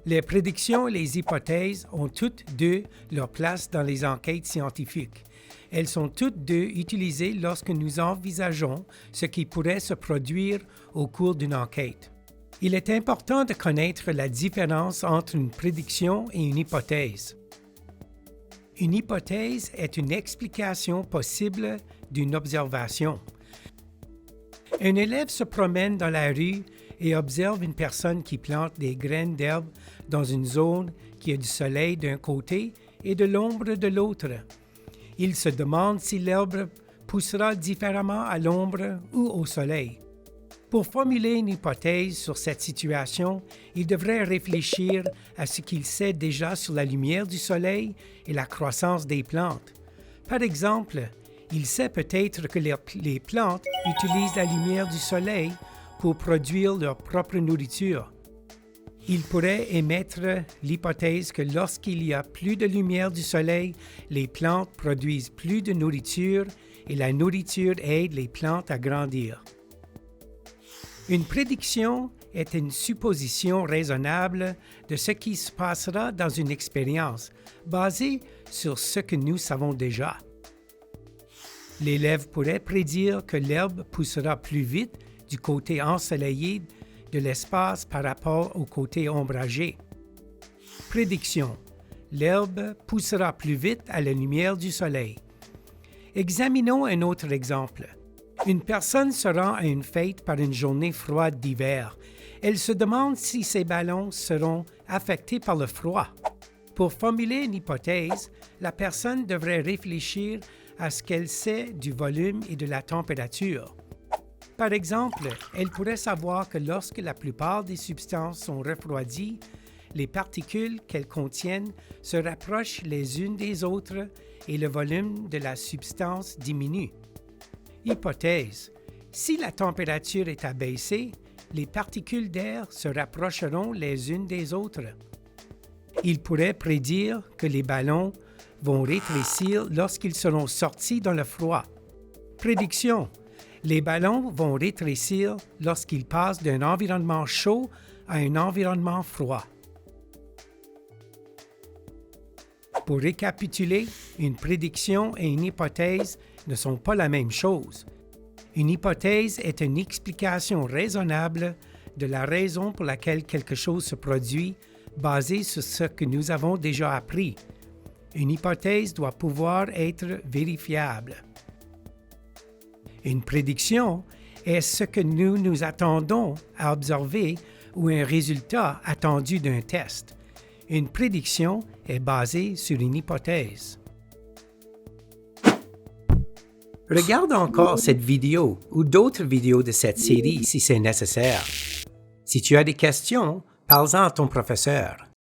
Les prédictions et les hypothèses ont toutes deux leur place dans les enquêtes scientifiques. Elles sont toutes deux utilisées lorsque nous envisageons ce qui pourrait se produire au cours d'une enquête. Il est important de connaître la différence entre une prédiction et une hypothèse. Une hypothèse est une explication possible d'une observation. Un élève se promène dans la rue et observe une personne qui plante des graines d'herbe dans une zone qui a du soleil d'un côté et de l'ombre de l'autre. Il se demande si l'herbe poussera différemment à l'ombre ou au soleil. Pour formuler une hypothèse sur cette situation, il devrait réfléchir à ce qu'il sait déjà sur la lumière du soleil et la croissance des plantes. Par exemple, il sait peut-être que les plantes utilisent la lumière du soleil pour produire leur propre nourriture. Il pourrait émettre l'hypothèse que lorsqu'il y a plus de lumière du soleil, les plantes produisent plus de nourriture et la nourriture aide les plantes à grandir. Une prédiction est une supposition raisonnable de ce qui se passera dans une expérience, basée sur ce que nous savons déjà. L'élève pourrait prédire que l'herbe poussera plus vite du côté ensoleillé de l'espace par rapport au côté ombragé. Prédiction. L'herbe poussera plus vite à la lumière du soleil. Examinons un autre exemple. Une personne se rend à une fête par une journée froide d'hiver. Elle se demande si ses ballons seront affectés par le froid. Pour formuler une hypothèse, la personne devrait réfléchir à ce qu'elle sait du volume et de la température. Par exemple, elle pourrait savoir que lorsque la plupart des substances sont refroidies, les particules qu'elles contiennent se rapprochent les unes des autres et le volume de la substance diminue. Hypothèse. Si la température est abaissée, les particules d'air se rapprocheront les unes des autres. Il pourrait prédire que les ballons vont rétrécir lorsqu'ils seront sortis dans le froid. Prédiction. Les ballons vont rétrécir lorsqu'ils passent d'un environnement chaud à un environnement froid. Pour récapituler, une prédiction et une hypothèse ne sont pas la même chose. Une hypothèse est une explication raisonnable de la raison pour laquelle quelque chose se produit basée sur ce que nous avons déjà appris. Une hypothèse doit pouvoir être vérifiable. Une prédiction est ce que nous nous attendons à observer ou un résultat attendu d'un test. Une prédiction est basée sur une hypothèse. Regarde encore cette vidéo ou d'autres vidéos de cette série si c'est nécessaire. Si tu as des questions, parle-en à ton professeur.